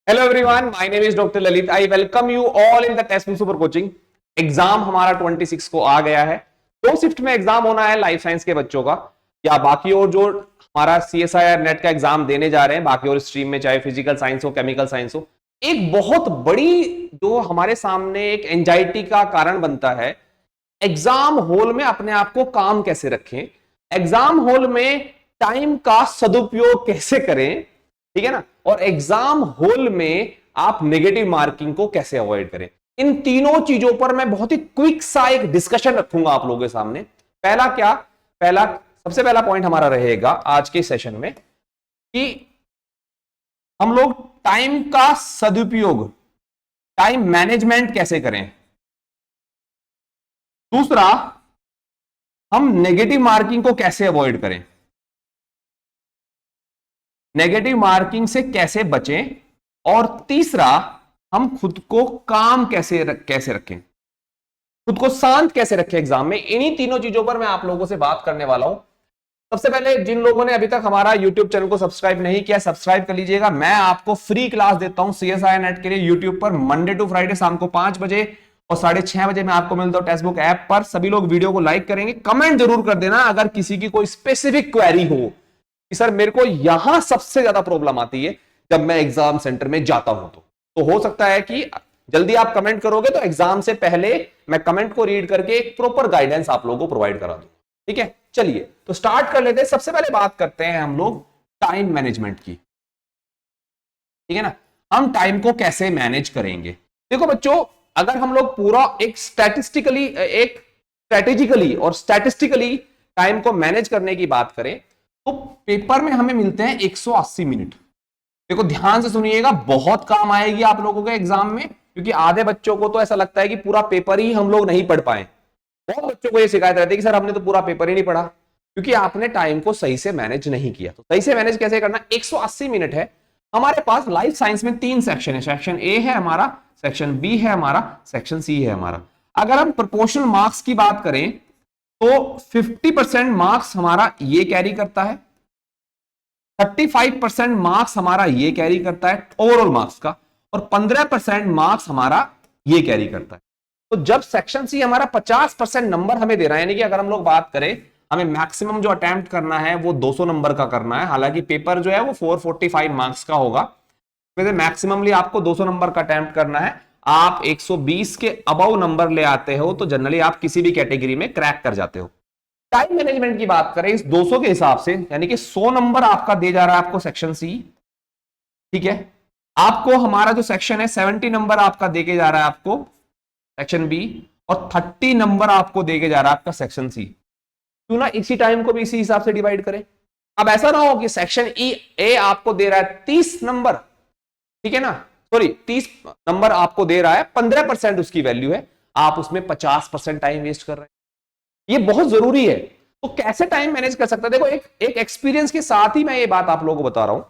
Hello everyone, my name is doctor Lalit. I welcome you all in the text super coaching. Exam हमारा 26 को आ गया है। दो shift में एग्जाम होना है लाइफ साइंस के बच्चों का, या बाकी और जो हमारा सीएसआईआर नेट का एग्जाम देने जा रहे हैं बाकी और स्ट्रीम में, चाहे फिजिकल साइंस हो, केमिकल साइंस हो। एक बहुत बड़ी जो हमारे सामने एक एंजाइटी का कारण बनता है, एग्जाम हॉल में अपने आप को काम कैसे रखें, एग्जाम हॉल में टाइम का सदुपयोग कैसे करें, ठीक है ना, और एग्जाम हॉल में आप नेगेटिव मार्किंग को कैसे अवॉइड करें। इन तीनों चीजों पर मैं बहुत ही क्विक सा एक डिस्कशन रखूंगा आप लोगों के सामने। पहला क्या, सबसे पहला पॉइंट हमारा रहेगा आज के सेशन में कि हम लोग टाइम का सदुपयोग, टाइम मैनेजमेंट कैसे करें। दूसरा, हम नेगेटिव मार्किंग को कैसे अवॉइड करें, नेगेटिव मार्किंग से कैसे बचें, और तीसरा, हम खुद को काम कैसे रखें, खुद को शांत कैसे रखें एग्जाम में। इन्हीं तीनों चीजों पर मैं आप लोगों से बात करने वाला हूं। सबसे पहले, जिन लोगों ने अभी तक हमारा यूट्यूब चैनल को सब्सक्राइब नहीं किया, सब्सक्राइब कर लीजिएगा। मैं आपको फ्री क्लास देता हूं सीएसआई नेट के लिए यूट्यूब पर, मंडे टू फ्राइडे शाम को 5 बजे और 6:30 बजे मैं आपको मिलता हूं टेक्स्ट बुक ऐप पर। सभी लोग वीडियो को लाइक करेंगे, कमेंट जरूर कर देना अगर किसी की कोई स्पेसिफिक क्वेरी हो कि सर मेरे को यहां सबसे ज्यादा प्रॉब्लम आती है जब मैं एग्जाम सेंटर में जाता हूं। तो हो सकता है कि जल्दी आप कमेंट करोगे तो एग्जाम से पहले मैं कमेंट को रीड करके एक प्रॉपर गाइडेंस आप लोगों को प्रोवाइड करा दूं। ठीक है, चलिए तो स्टार्ट कर लेते हैं। सबसे पहले बात करते हैं हम लोग टाइम मैनेजमेंट की। ठीक है ना, हम टाइम को कैसे मैनेज करेंगे। देखो बच्चों, अगर हम लोग पूरा एक स्ट्रेटेजिकली और स्टैटिस्टिकली टाइम को मैनेज करने की बात करें तो पेपर में हमें मिलते हैं 180 मिनट। देखो ध्यान से सुनिएगा, बहुत काम आएगी आप लोगों के एग्जाम में, क्योंकि आधे बच्चों को तो ऐसा लगता है कि पूरा पेपर ही हम लोग नहीं पढ़ पाए। बहुत बच्चों को ये शिकायत रहती है कि सर हमने तो पूरा पेपर ही नहीं पढ़ा, क्योंकि आपने टाइम को सही से मैनेज नहीं किया। तो सही से मैनेज कैसे करना। 180 मिनट है हमारे पास। लाइफ साइंस में 3 सेक्शन है, सेक्शन ए है हमारा, सेक्शन बी है हमारा, सेक्शन सी है हमारा। अगर हम प्रोपोर्शनल मार्क्स की बात करें तो 50% मार्क्स हमारा ये कैरी करता है, 35% मार्क्स हमारा ये कैरी करता है ओवरऑल मार्क्स का, और 15% मार्क्स हमारा ये कैरी करता है। तो जब सेक्शन सी हमारा 50% नंबर हमें दे रहा है, यानी कि अगर हम लोग बात करें हमें मैक्सिमम जो अटेम्प्ट करना है वो 200 नंबर का करना है। हालांकि पेपर जो है वो 445 मार्क्स का होगा, मैक्सिममली आपको 200 नंबर का अटेम्प्ट करना है। आप 120 के अबव नंबर ले आते हो तो जनरली आप किसी भी कैटेगरी में क्रैक कर जाते हो। टाइम मैनेजमेंट की बात करें इस 200 के हिसाब से, यानी कि 100 नंबर आपका दे जा रहा है आपको सेक्शन सी। ठीक है, आपको हमारा जो सेक्शन है 70 नंबर आपका देके जा रहा है आपको सेक्शन बी, और 30 नंबर आपको देके जा रहा है आपका सेक्शन सी। क्यों ना इसी टाइम को भी इसी हिसाब से डिवाइड करें। अब ऐसा ना हो कि सेक्शन ई ए आपको दे रहा है 30 नंबर, ठीक है ना, सॉरी 30 नंबर आपको दे रहा है, 15% उसकी वैल्यू है, आप उसमें 50% टाइम वेस्ट कर रहे हैं। ये बहुत जरूरी है। तो कैसे टाइम मैनेज कर सकता है। देखो एक एक्सपीरियंस के साथ ही मैं ये बात आप लोगों को बता रहा हूं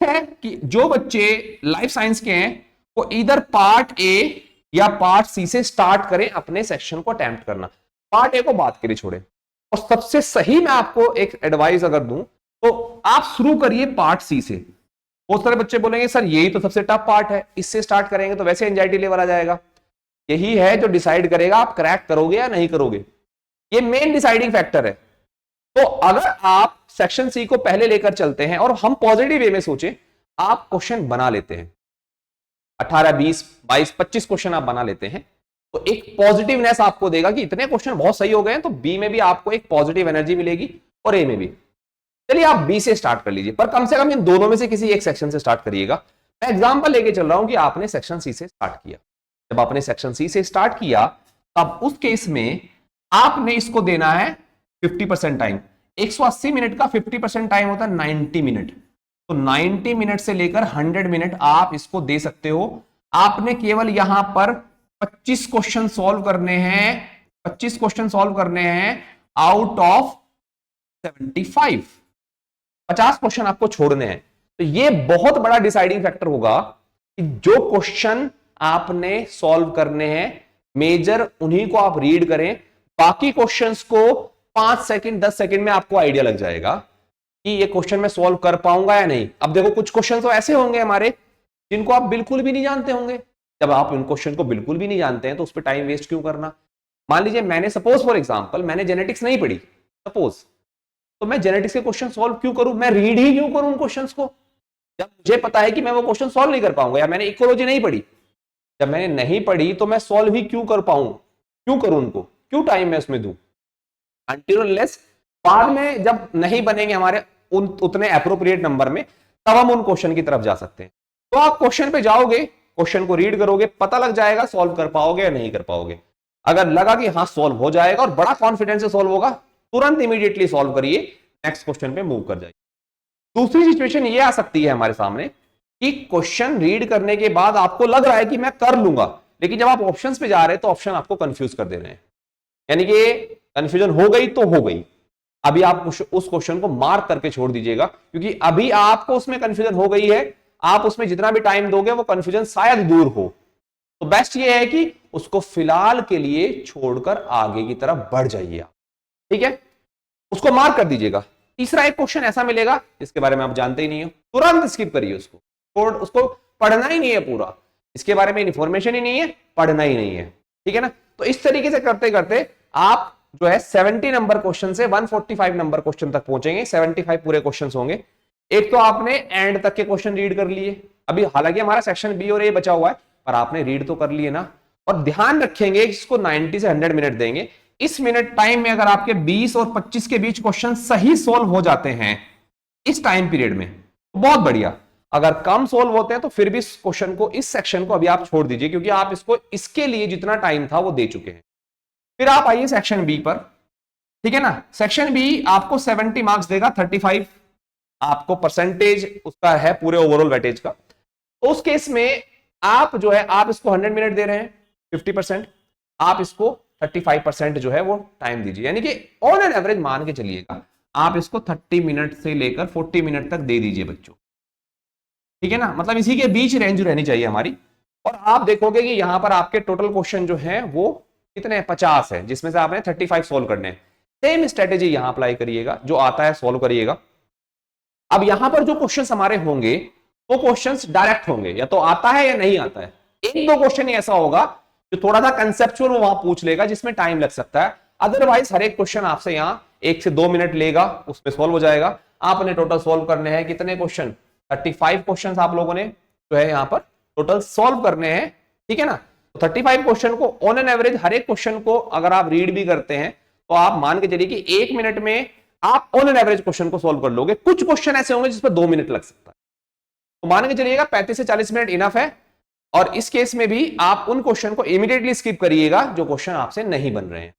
है कि जो बच्चे लाइफ साइंस के हैं वो इधर पार्ट ए या पार्ट सी से स्टार्ट करें अपने सेक्शन को अटेम्प्ट करना। पार्ट ए को बात के लिए छोड़े, और सबसे सही मैं आपको एक एडवाइस अगर दूं तो आप शुरू करिए पार्ट सी से। बहुत सारे बच्चे बोलेंगे सर यही तो सबसे टफ पार्ट है, इससे स्टार्ट करेंगे तो वैसे एंजाइटी लेवल आ जाएगा। यही है जो डिसाइड करेगा आप क्रैक करोगे या नहीं करोगे, ये मेन डिसाइडिंग फैक्टर है। तो अगर आप सेक्शन सी को पहले लेकर चलते हैं और हम पॉजिटिव वे में सोचें, आप क्वेश्चन बना लेते हैं 18, 20, 22, 25 क्वेश्चन आप बना लेते हैं, तो एक पॉजिटिवनेस आपको देगा कि इतने क्वेश्चन बहुत सही हो गए हैं, तो बी में भी आपको एक पॉजिटिव एनर्जी मिलेगी और ए में भी। चलिए आप बी से स्टार्ट कर लीजिए, पर कम से कम इन दोनों में से किसी एक सेक्शन से स्टार्ट करिएगा। मैं एग्जांपल लेके चल रहा हूं कि आपने सेक्शन सी से स्टार्ट किया। जब आपने सेक्शन सी से स्टार्ट किया तब उस केस में आपने इसको देना है 50% टाइम। 180 मिनट का 50% टाइम होता है 90 मिनट। तो 90 मिनट से लेकर 100 मिनट आप इसको दे सकते हो। आपने केवल यहां पर 25 क्वेश्चन सॉल्व करने हैं, 25 क्वेश्चन सॉल्व करने हैं आउट ऑफ 75। 50 क्वेश्चन आपको छोड़ने हैं। तो ये बहुत बड़ा डिसाइडिंग फैक्टर होगा कि जो क्वेश्चन आपने सॉल्व करने हैं मेजर उन्हीं को आप रीड करें। बाकी क्वेश्चंस को 5 सेकंड 10 सेकंड में आपको आइडिया लग जाएगा, कि ये क्वेश्चन मैं सॉल्व कर पाऊंगा या नहीं। अब देखो कुछ क्वेश्चन तो ऐसे होंगे हमारे जिनको आप बिल्कुल भी नहीं जानते होंगे। जब आप उन क्वेश्चन को बिल्कुल भी नहीं जानते हैं तो उस पर टाइम वेस्ट क्यों करना। मान लीजिए मैंने सपोज फॉर एग्जांपल मैंने जेनेटिक्स नहीं पढ़ी सपोज, तो मैं जेनेटिक्स के क्वेश्चन सॉल्व क्यों करूं, मैं रीड ही क्यों करूं उन क्वेश्चंस को जब मुझे पता है कि मैं वो क्वेश्चन सॉल्व नहीं कर पाऊंगा। या मैंने इकोलॉजी नहीं पढ़ी, जब मैंने नहीं पढ़ी तो मैं सॉल्व ही क्यों कर पाऊं, क्यों करूं उनको, क्यों टाइम मैं उसमें दूं। अनटिल अनलेस बाद में जब नहीं बनेंगे हमारे उतने अप्रोप्रिएट नंबर में, तब हम उन क्वेश्चन की तरफ जा सकते हैं। तो आप क्वेश्चन पे जाओगे, क्वेश्चन को रीड करोगे, पता लग जाएगा सॉल्व कर पाओगे या नहीं कर पाओगे। अगर लगा कि हाँ सॉल्व हो जाएगा और बड़ा कॉन्फिडेंस से सॉल्व होगा, तुरंत इमीडिएटली सॉल्व करिए, नेक्स्ट क्वेश्चन पे मूव कर जाइए। दूसरी सिचुएशन ये आ सकती है हमारे सामने कि क्वेश्चन रीड करने के बाद आपको लग रहा है कि मैं कर लूंगा, लेकिन जब आप ऑप्शंस पे जा रहे हैं तो ऑप्शन आपको कंफ्यूज कर दे रहे हैं, यानी कि कंफ्यूजन हो गई तो हो गई। अभी आप उस क्वेश्चन को मार्क करके छोड़ दीजिएगा, क्योंकि अभी आपको उसमें कंफ्यूजन हो गई है। आप उसमें जितना भी टाइम दोगे वो कंफ्यूजन शायद दूर हो, तो बेस्ट ये है कि उसको फिलहाल के लिए छोड़कर आगे की तरफ बढ़ जाइए आप, ठीक है, उसको मार्क कर दीजिएगा। तीसरा एक क्वेश्चन ऐसा मिलेगा जिसके बारे में आप जानते ही नहीं हो, तुरंत स्किप करिए उसको पढ़ना ही नहीं है पूरा, इसके बारे में इंफॉर्मेशन ही नहीं है, पढ़ना ही नहीं है, ठीक है ना। तो इस तरीके से करते करते आप जो है 70 नंबर क्वेश्चन से 145 नंबर क्वेश्चन तक पहुंचेंगे। 75 पूरे क्वेश्चंस होंगे। एक तो आपने एंड तक के क्वेश्चन रीड कर लिए, अभी हालांकि हमारा सेक्शन बी और ए बचा हुआ है, पर आपने रीड तो कर लिए ना। और ध्यान रखेंगे इसको 90 से 100 मिनट देंगे। इस मिनट टाइम में अगर आपके 20 और 25 के बीच क्वेश्चन सही सोल्व हो जाते हैं इस टाइम पीरियड में तो बहुत बढ़िया। अगर कम सोल्व होते हैं तो फिर भी इस क्वेश्चन को, इस सेक्शन को अभी आप छोड़ दीजिए, क्योंकि आप इसको इसके लिए जितना टाइम था वो दे चुके हैं। फिर आप आइए सेक्शन बी पर, ठीक है ना। सेक्शन बी आपको 70 मार्क्स देगा, 35 आपको परसेंटेज उसका है पूरे ओवरऑल वेटेज का। तो उस केस में आप जो है, आप इसको 100 मिनट दे रहे हैं 50%, आप इसको 35% जो है वो टाइम दीजिए, यानी कि ऑन एन एवरेज मान के चलिएगा आप इसको 30 मिनट से लेकर 40 मिनट तक दे दीजिए बच्चों, ठीक है ना। मतलब इसी के बीच रेंज रहनी चाहिए हमारी। और आप देखोगे कि यहां पर आपके टोटल क्वेश्चन जो है वो कितने 50 है, जिसमें से आपने 35 सोल्व करने हैं। सेम स्ट्रेटेजी यहां अप्लाई करिएगा, जो आता है सोल्व करिएगा। अब यहां पर जो क्वेश्चंस हमारे होंगे वो क्वेश्चंस डायरेक्ट होंगे, या तो आता है या नहीं आता है। एक दो क्वेश्चन ही ऐसा होगा जो थोड़ा सा कंसेप्चुअल वो वहां पूछ लेगा जिसमें टाइम लग सकता है। अदरवाइज हर एक क्वेश्चन आपसे यहां 1 से 2 मिनट लेगा, उसमें सोल्व हो जाएगा। आपने टोटल सोल्व करने हैं कितने क्वेश्चन, 35 क्वेश्चन आप लोगों ने जो है यहां पर टोटल सोल्व करने हैं, ठीक है ना। तो 35 क्वेश्चन को ऑन एन एवरेज हर एक क्वेश्चन को अगर आप रीड भी करते हैं तो आप मान के चलिए कि 1 मिनट में आप ऑन एन एवरेज क्वेश्चन को सोल्व कर लोगे। कुछ क्वेश्चन ऐसे होंगे जिसपे 2 मिनट लग सकता है, तो मान के चलिएगा 35 से 40 मिनट इनफ है। और इस केस में भी आप उन क्वेश्चन को इमीडिएटली स्किप करिएगा जो क्वेश्चन आपसे नहीं बन रहे हैं।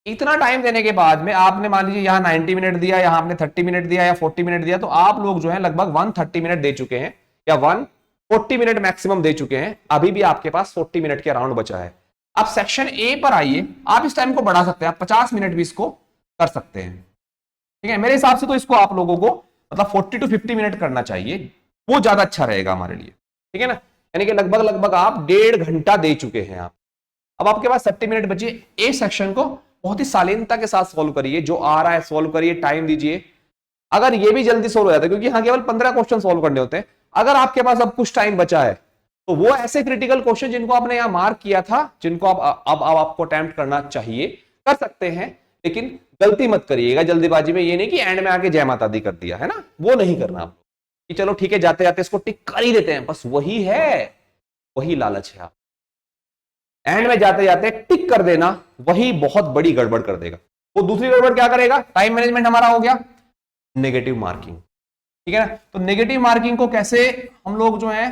इतना टाइम देने के बाद में आपने मान लीजिए यहां 90 मिनट दिया, यहां आपने 30 मिनट दिया या 40 मिनट दिया, तो आप लोग जो है लगभग 130 मिनट दे चुके हैं या 140 मिनट मैक्सिमम दे चुके हैं। अभी भी आपके पास 40 मिनट के अराउंड बचा है। अब सेक्शन ए पर आइए, आप इस टाइम को बढ़ा सकते हैं, आप 50 मिनट भी इसको कर सकते हैं, ठीक है। मेरे हिसाब से तो इसको आप लोगों को मतलब 40 to 50 मिनट करना चाहिए, वो ज्यादा अच्छा रहेगा हमारे लिए, ठीक है ना। यानी कि लगभग आप 1.5 घंटा दे चुके हैं आप। अब आपके पास 30 मिनट बचिए। ए सेक्शन को बहुत ही शालीनता के साथ सॉल्व करिए, जो आ रहा है सॉल्व करिए, टाइम दीजिए। अगर ये भी जल्दी सॉल्व हो जाता है, क्योंकि यहाँ केवल 15 क्वेश्चन सॉल्व करने होते हैं। अगर आपके पास अब कुछ टाइम बचा है तो वो ऐसे क्रिटिकल क्वेश्चन जिनको आपने यहाँ मार्क किया था, जिनको अब आपको अटेम्प्ट करना चाहिए, कर सकते हैं। लेकिन गलती मत करिएगा जल्दीबाजी में, ये नहीं कि एंड में आके जय माता दी कर दिया है ना, वो नहीं करना आप कि चलो ठीक है जाते जाते इसको टिक कर ही देते हैं, बस वही है, वही लालच है। आप एंड में जाते जाते टिक कर देना, वही बहुत बड़ी गड़बड़ कर देगा। वो दूसरी गड़बड़ क्या करेगा, टाइम मैनेजमेंट हमारा हो गया, नेगेटिव मार्किंग, ठीक है ना। तो नेगेटिव मार्किंग को कैसे हम लोग जो है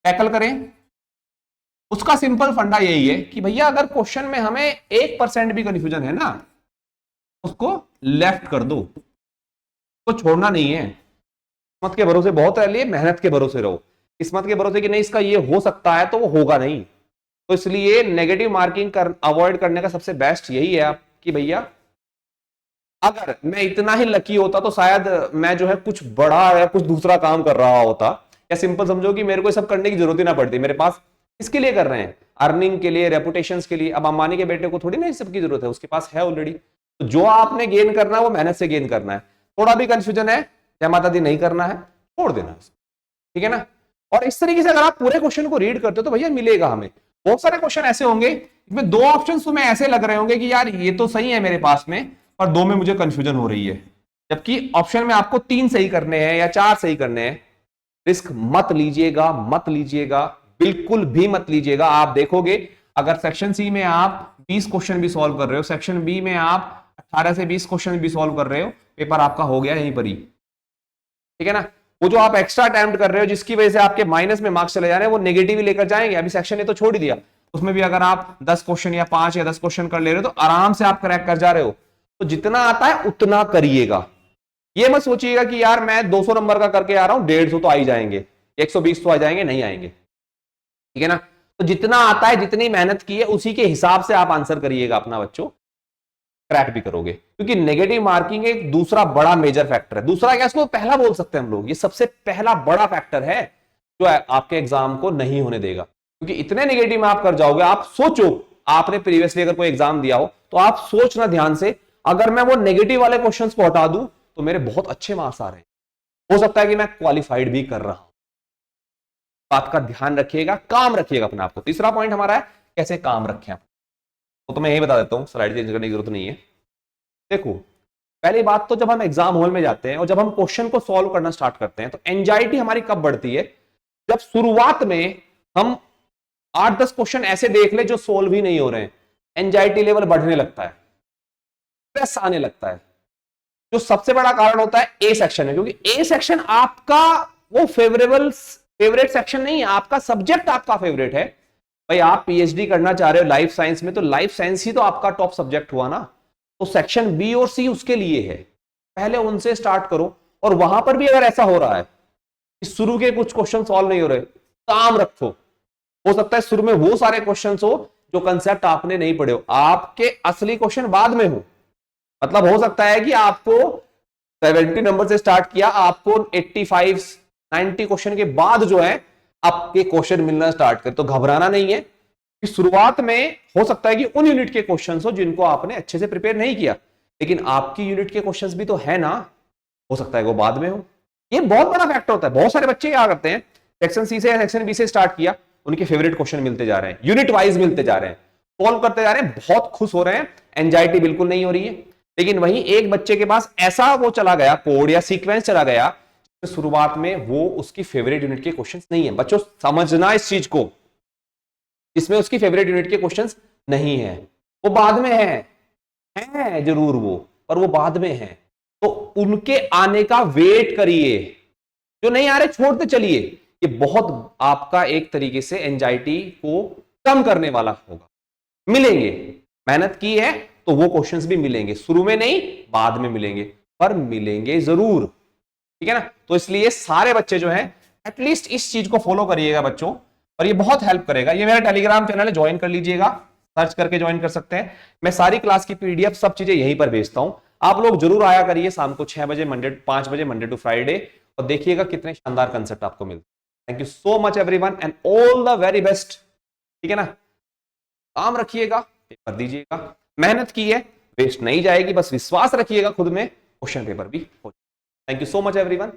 टैकल करें, उसका सिंपल फंडा यही है कि भैया अगर क्वेश्चन में हमें 1% भी कंफ्यूजन है ना, उसको लेफ्ट कर दो, तो छोड़ना नहीं है। किस्मत के भरोसे बहुत रह लिए, मेहनत के भरोसे रहो। किस्मत के भरोसे कि नहीं इसका ये हो सकता है तो वो होगा नहीं। तो इसलिए नेगेटिव मार्किंग अवॉइड करने का सबसे बेस्ट यही है आप कि भैया अगर मैं इतना ही लकी होता तो शायद मैं जो है कुछ बड़ा या कुछ दूसरा काम कर रहा होता, या सिंपल समझो कि मेरे को सब करने की जरूरत ही ना पड़ती। मेरे पास इसके लिए कर रहे हैं, अर्निंग के लिए, रेपुटेशन के लिए। अब अंबानी के बेटे को थोड़ी ना इस सब की जरूरत है, उसके पास है ऑलरेडी। तो जो आपने गेन करना है वो मेहनत से गेन करना है। थोड़ा भी कंफ्यूजन है, जय माता दी, नहीं करना है, छोड़ देना, ठीक है ना। और इस तरीके से अगर आप पूरे क्वेश्चन को रीड करते हो तो भैया मिलेगा हमें। बहुत सारे क्वेश्चन ऐसे होंगे इसमें दो ऑप्शन तुम्हें ऐसे लग रहे होंगे कि यार ये तो सही है मेरे पास में, पर दो में मुझे कंफ्यूजन हो रही है, जबकि ऑप्शन में आपको 3 सही करने हैं या 4 सही करने हैं। रिस्क मत लीजिएगा, मत लीजिएगा, बिल्कुल भी मत लीजिएगा। आप देखोगे अगर सेक्शन सी में आप 20 क्वेश्चन भी सॉल्व कर रहे हो, सेक्शन बी में आप 18 से 20 क्वेश्चन भी सॉल्व कर रहे हो, पेपर आपका हो गया यहीं पर ही, ठीक है ना। वो जो आप एक्स्ट्रा अटेम्प्ट कर रहे हो जिसकी वजह से आपके माइनस में मार्क्स चले जा रहे हैं, वो नेगेटिव ही लेकर जाएंगे। अभी सेक्शन ए तो छोड़ ही दिया, उसमें भी अगर आप 10 क्वेश्चन या 5 या 10 क्वेश्चन कर ले रहे हो तो आराम से आप क्रैक कर जा रहे हो। तो जितना आता है उतना करिएगा। ये मत सोचिएगा कि यार मैं 200 नंबर का करके आ रहा हूं, 150 तो आ ही जाएंगे, 120 तो आ जाएंगे, नहीं आएंगे, ठीक है ना। तो जितना आता है, जितनी मेहनत की है, उसी के हिसाब से आप आंसर करिएगा अपना, बच्चों क्रैक भी करोगे। क्योंकि नेगेटिव मार्किंग एक दूसरा बड़ा मेजर फैक्टर है। दूसरा क्या, इसको पहला बोल सकते हैं हम लोग, ये सबसे पहला बड़ा फैक्टर है जो आपके एग्जाम को नहीं होने देगा। क्योंकि इतने नेगेटिव में आप कर जाओगे, आप सोचो, आपने प्रीवियसली अगर कोई एग्जाम दिया हो तो आप सोचना ध्यान से, अगर मैं वो नेगेटिव वाले क्वेश्चंस को हटा दूं तो मेरे बहुत अच्छे मार्क्स आ रहे हैं, हो सकता है कि मैं क्वालिफाइड भी कर रहा हूं। बात का ध्यान रखिएगा, काम रखिएगा अपने आप को। तीसरा पॉइंट हमारा है कैसे काम रखें आप, तो मैं यही बता देता हूं, स्लाइड चेंज करने की जरूरत नहीं है। देखो, पहली बात तो जब हम एग्जाम हॉल में जाते हैं और जब हम क्वेश्चन को सॉल्व करना स्टार्ट करते हैं तो एंजाइटी हमारी कब बढ़ती है, जब शुरुआत में हम 8-10 क्वेश्चन ऐसे देख ले जो सोल्व ही नहीं हो रहे हैं, एंजाइटी लेवल बढ़ने लगता है, स्ट्रेस आने लगता है। जो सबसे बड़ा कारण होता है ए सेक्शन है, क्योंकि ए सेक्शन आपका वो फेवरेट सेक्शन नहीं है, आपका सब्जेक्ट आपका फेवरेट है। भाई आप पीएचडी करना चाह रहे हो लाइफ साइंस में, तो लाइफ साइंस ही तो आपका टॉप सब्जेक्ट हुआ ना। तो सेक्शन बी और सी उसके लिए है, पहले उनसे स्टार्ट करो। और वहां पर भी अगर ऐसा हो रहा है कि शुरू के कुछ क्वेश्चन सॉल्व नहीं हो रहे, काम रखो। हो सकता है शुरू में वो सारे क्वेश्चन हो जो कंसेप्ट आपने नहीं पढ़े हो, आपके असली क्वेश्चन बाद में हो। मतलब हो सकता है कि आपको 70 नंबर से स्टार्ट किया, आपको 85-90 क्वेश्चन के बाद जो है आपके क्वेश्चन मिलना स्टार्ट करे। तो घबराना नहीं है कि शुरुआत में हो सकता है कि उन यूनिट के क्वेश्चंस हो जिनको आपने अच्छे से प्रिपेयर नहीं किया, लेकिन आपकी यूनिट के क्वेश्चंस भी तो है ना, हो सकता है वो बाद में हो। ये बहुत बड़ा फैक्टर होता है। बहुत सारे बच्चे क्या करते हैं, सेक्शन सी से या सेक्शन बी से स्टार्ट किया, उनके फेवरेट क्वेश्चन मिलते जा रहे हैं, यूनिट वाइज मिलते जा रहे हैं, सॉल्व करते जा रहे हैं, बहुत खुश हो रहे हैं, एंजाइटी बिल्कुल नहीं हो रही है। लेकिन वहीं एक बच्चे के पास ऐसा वो चला गया कोड या सीक्वेंस चला गया, शुरुआत में वो उसकी फेवरेट यूनिट के क्वेश्चंस नहीं है। बच्चों समझना इस चीज को, इसमें उसकी फेवरेट यूनिट के क्वेश्चंस नहीं है, वो बाद में है जरूर वो, पर वो बाद में है। तो उनके आने का वेट करिए, जो नहीं आ रहे छोड़ते चलिए। ये बहुत आपका एक तरीके से एंजाइटी को कम करने वाला होगा। मिलेंगे, मेहनत की है तो वो क्वेश्चंस भी मिलेंगे, शुरू में नहीं बाद में मिलेंगे, पर मिलेंगे जरूर, ठीक है ना। तो इसलिए सारे बच्चे जो हैं एटलीस्ट इस चीज को फॉलो करिएगा बच्चों, और ये बहुत हेल्प करेगा। ये मेरा टेलीग्राम चैनल है, ज्वाइन कर लीजिएगा, सर्च करके ज्वाइन कर सकते हैं। मैं सारी क्लास की पीडीएफ सब चीजें यहीं पर भेजता हूं। आप लोग जरूर आया करिए शाम को 6 बजे, 5 बजे मंडे टू फ्राइडे, और देखिएगा कितने शानदार कंसेप्ट आपको मिलते हैं। Thank you so much everyone and all the very best, ठीक है ना। काम रखिएगा, पेपर दीजिएगा, मेहनत की है वेस्ट नहीं जाएगी, बस विश्वास रखिएगा खुद में, क्वेश्चन पेपर भी हो। Thank you so much everyone.